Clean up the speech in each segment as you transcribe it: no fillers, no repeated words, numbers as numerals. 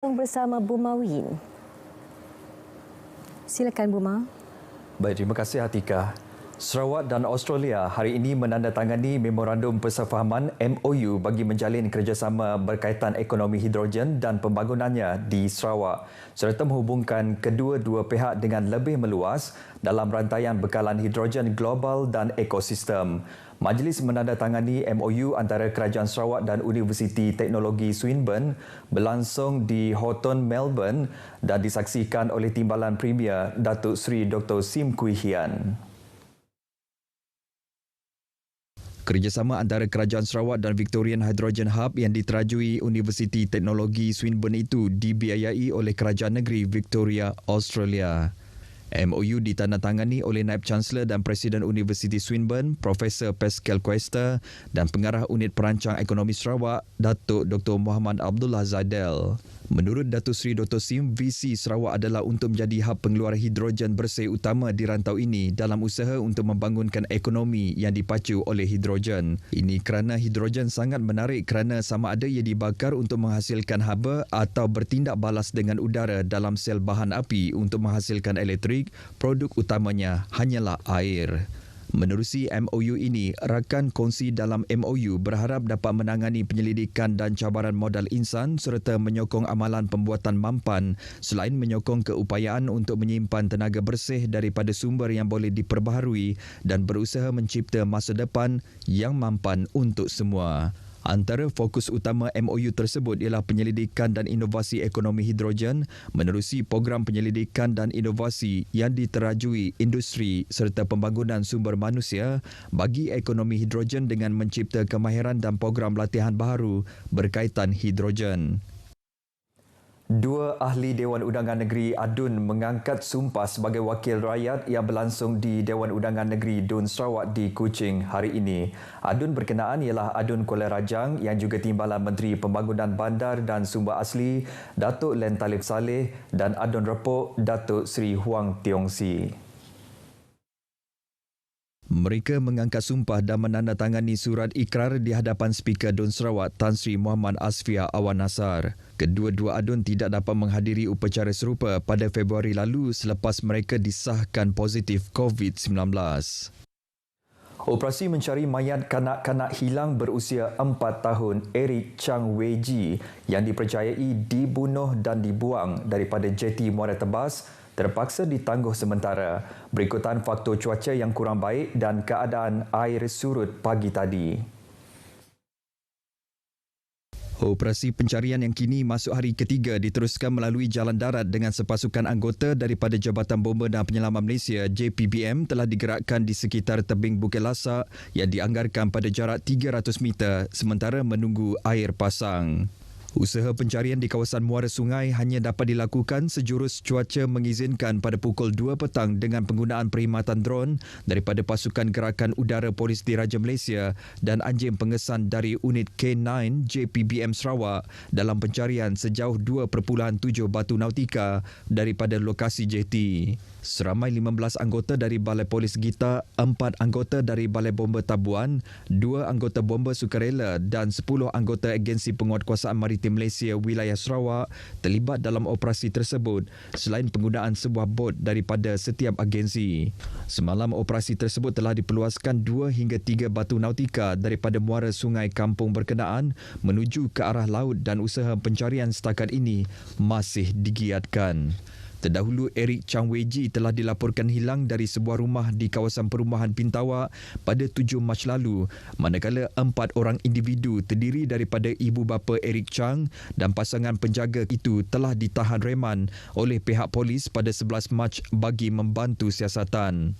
Bersama Buma Win. Silakan Buma. Baik, terima kasih Atika. Sarawak dan Australia hari ini menandatangani Memorandum Persefahaman MOU bagi menjalin kerjasama berkaitan ekonomi hidrogen dan pembangunannya di Sarawak serta menghubungkan kedua-dua pihak dengan lebih meluas dalam rantaian bekalan hidrogen global dan ekosistem. Majlis menandatangani MOU antara Kerajaan Sarawak dan Universiti Teknologi Swinburne berlangsung di Houghton, Melbourne dan disaksikan oleh Timbalan Premier Datuk Seri Dr. Sim Kui Hian. Kerjasama antara Kerajaan Sarawak dan Victorian Hydrogen Hub yang diterajui Universiti Teknologi Swinburne itu dibiayai oleh Kerajaan Negeri Victoria, Australia. MOU ditandatangani oleh Naib Chancellor dan Presiden Universiti Swinburne, Profesor Pascal Quester dan Pengarah Unit Perancang Ekonomi Sarawak, Datuk Dr. Muhammad Abdullah Zaidel. Menurut Datuk Seri Dr. Sim, visi Sarawak adalah untuk menjadi hub pengeluar hidrogen bersih utama di rantau ini dalam usaha untuk membangunkan ekonomi yang dipacu oleh hidrogen. Ini kerana hidrogen sangat menarik kerana sama ada ia dibakar untuk menghasilkan haba atau bertindak balas dengan udara dalam sel bahan api untuk menghasilkan elektrik, produk utamanya hanyalah air. Menerusi MOU ini, rakan kongsi dalam MOU berharap dapat menangani penyelidikan dan cabaran modal insan serta menyokong amalan pembuatan mampan selain menyokong keupayaan untuk menyimpan tenaga bersih daripada sumber yang boleh diperbaharui dan berusaha mencipta masa depan yang mampan untuk semua. Antara fokus utama MOU tersebut ialah penyelidikan dan inovasi ekonomi hidrogen menerusi program penyelidikan dan inovasi yang diterajui industri serta pembangunan sumber manusia bagi ekonomi hidrogen dengan mencipta kemahiran dan program latihan baharu berkaitan hidrogen. Dua ahli Dewan Undangan Negeri Adun mengangkat sumpah sebagai wakil rakyat yang berlangsung di Dewan Undangan Negeri Dun Sarawak di Kuching hari ini. Adun berkenaan ialah Adun Kuala Rajang yang juga Timbalan Menteri Pembangunan Bandar dan Sumber Asli Datuk Len Talib Saleh dan Adun Repok Datuk Seri Huang Tiong Si. Mereka mengangkat sumpah dan menandatangani surat ikrar di hadapan Speaker Dun Sarawak Tan Sri Muhammad Asfia Awan Nasar. Kedua-dua adun tidak dapat menghadiri upacara serupa pada Februari lalu selepas mereka disahkan positif COVID-19. Operasi mencari mayat kanak-kanak hilang berusia 4 tahun Eric Chang Wei Ji yang dipercayai dibunuh dan dibuang daripada jeti Muara Tebas terpaksa ditangguh sementara berikutan faktor cuaca yang kurang baik dan keadaan air surut pagi tadi. Operasi pencarian yang kini masuk hari ketiga diteruskan melalui jalan darat dengan sepasukan anggota daripada Jabatan Bomba dan Penyelamat Malaysia JPBM telah digerakkan di sekitar tebing Bukit Lasak yang dianggarkan pada jarak 300 meter sementara menunggu air pasang. Usaha pencarian di kawasan muara sungai hanya dapat dilakukan sejurus cuaca mengizinkan pada pukul 2 petang dengan penggunaan perkhidmatan dron daripada Pasukan Gerakan Udara Polis Diraja Malaysia dan anjing pengesan dari unit K9 JPBM Sarawak dalam pencarian sejauh 2.7 batu nautika daripada lokasi jeti. Seramai 15 anggota dari Balai Polis Gita, 4 anggota dari Balai Bomba Tabuan, 2 anggota bomba sukarela dan 10 anggota Agensi Penguatkuasaan Maritim Malaysia Wilayah Sarawak terlibat dalam operasi tersebut selain penggunaan sebuah bot daripada setiap agensi. Semalam operasi tersebut telah diperluaskan 2 hingga 3 batu nautika daripada muara sungai kampung berkenaan menuju ke arah laut dan usaha pencarian setakat ini masih digiatkan. Terdahulu, Eric Chang Wei Ji telah dilaporkan hilang dari sebuah rumah di kawasan perumahan Pintawak pada 7 Mac lalu, manakala 4 orang individu terdiri daripada ibu bapa Eric Chang dan pasangan penjaga itu telah ditahan reman oleh pihak polis pada 11 Mac bagi membantu siasatan.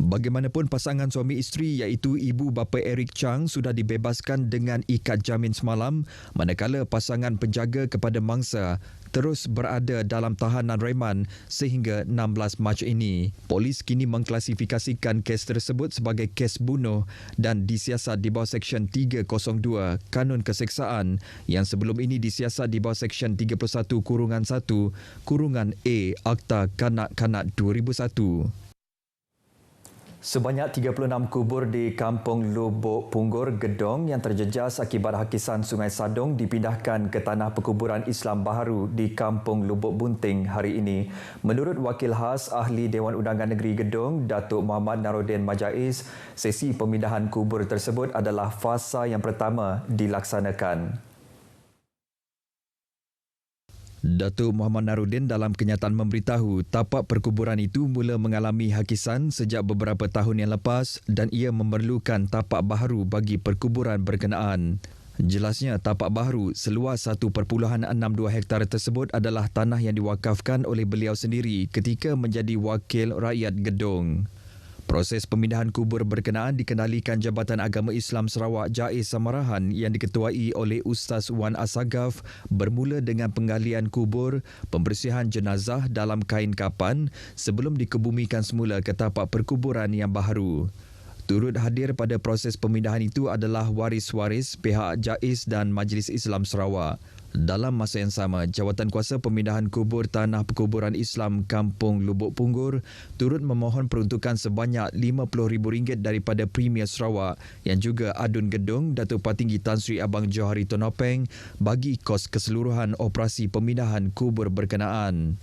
Bagaimanapun pasangan suami isteri iaitu ibu bapa Eric Chang sudah dibebaskan dengan ikat jamin semalam manakala pasangan penjaga kepada mangsa terus berada dalam tahanan reman sehingga 16 Mac ini. Polis kini mengklasifikasikan kes tersebut sebagai kes bunuh dan disiasat di bawah Seksyen 302 Kanun Keseksaan yang sebelum ini disiasat di bawah Seksyen 31-1 Akta Kanak-Kanak 2001. Sebanyak 36 kubur di Kampung Lubuk Punggur, Gedong yang terjejas akibat hakisan Sungai Sadong dipindahkan ke tanah perkuburan Islam baharu di Kampung Lubuk Bunting hari ini. Menurut Wakil Khas Ahli Dewan Undangan Negeri Gedong, Datuk Muhammad Naruddin Majais, sesi pemindahan kubur tersebut adalah fasa yang pertama dilaksanakan. Datuk Muhammad Naruddin dalam kenyataan memberitahu tapak perkuburan itu mula mengalami hakisan sejak beberapa tahun yang lepas dan ia memerlukan tapak baharu bagi perkuburan berkenaan. Jelasnya tapak baharu seluas 1.62 hektar tersebut adalah tanah yang diwakafkan oleh beliau sendiri ketika menjadi wakil rakyat Gedong. Proses pemindahan kubur berkenaan dikendalikan Jabatan Agama Islam Sarawak JAIS Samarahan yang diketuai oleh Ustaz Wan Asagaf bermula dengan penggalian kubur, pembersihan jenazah dalam kain kapan sebelum dikebumikan semula ke tapak perkuburan yang baharu. Turut hadir pada proses pemindahan itu adalah waris-waris pihak JAIS dan Majlis Islam Sarawak. Dalam masa yang sama, Jawatankuasa Pemindahan Kubur Tanah Perkuburan Islam Kampung Lubuk Punggur turut memohon peruntukan sebanyak RM50,000 daripada Premier Sarawak yang juga Adun Gedong Datuk Patinggi Tan Sri Abang Johari Tonopeng bagi kos keseluruhan operasi pemindahan kubur berkenaan.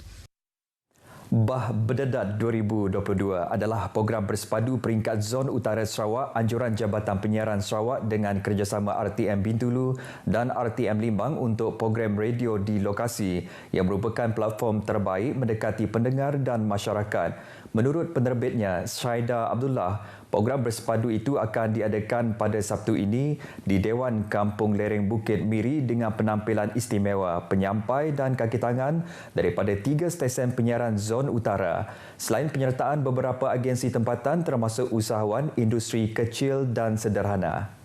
Bah Berdedat 2022 adalah program bersepadu peringkat Zon Utara Sarawak anjuran Jabatan Penyiaran Sarawak dengan kerjasama RTM Bintulu dan RTM Limbang untuk program radio di lokasi yang merupakan platform terbaik mendekati pendengar dan masyarakat. Menurut penerbitnya, Syaida Abdullah, program bersepadu itu akan diadakan pada Sabtu ini di Dewan Kampung Lereng Bukit Miri dengan penampilan istimewa penyampai dan kaki tangan daripada 3 stesen penyiaran Zon Utara. Selain penyertaan beberapa agensi tempatan termasuk usahawan industri kecil dan sederhana.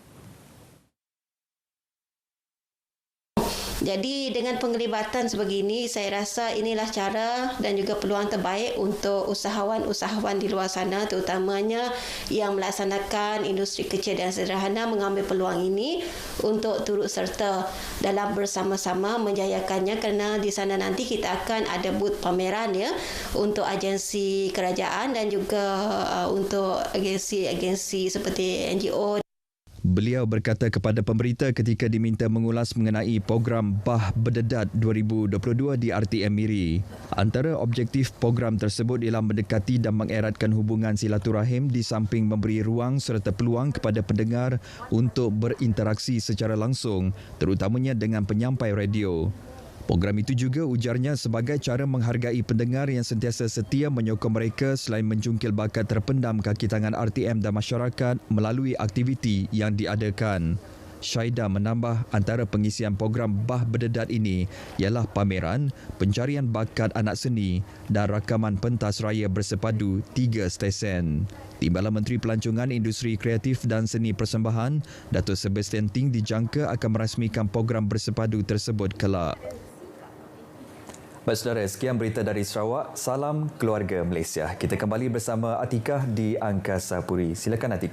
Jadi dengan penglibatan sebegini, saya rasa inilah cara dan juga peluang terbaik untuk usahawan-usahawan di luar sana, terutamanya yang melaksanakan industri kecil dan sederhana mengambil peluang ini untuk turut serta dalam bersama-sama menjayakannya, kerana di sana nanti kita akan ada booth pameran ya untuk agensi kerajaan dan juga untuk agensi-agensi seperti NGO. Beliau berkata kepada pemberita ketika diminta mengulas mengenai program Bah Berdedat 2022 di RTM Miri. Antara objektif program tersebut ialah mendekati dan mengeratkan hubungan silaturahim di samping memberi ruang serta peluang kepada pendengar untuk berinteraksi secara langsung, terutamanya dengan penyampai radio. Program itu juga ujarnya sebagai cara menghargai pendengar yang sentiasa setia menyokong mereka selain menjungkil bakat terpendam kaki tangan RTM dan masyarakat melalui aktiviti yang diadakan. Syaida menambah antara pengisian program Bah Berdedat ini ialah pameran, pencarian bakat anak seni dan rakaman pentas raya bersepadu 3 stesen. Timbalan Menteri Pelancongan Industri Kreatif dan Seni Persembahan, Datuk Sebastian Ting dijangka akan merasmikan program bersepadu tersebut kelak. Baik saudara, sekian berita dari Sarawak. Salam keluarga Malaysia. Kita kembali bersama Atikah di Angkasa Puri. Silakan Atikah.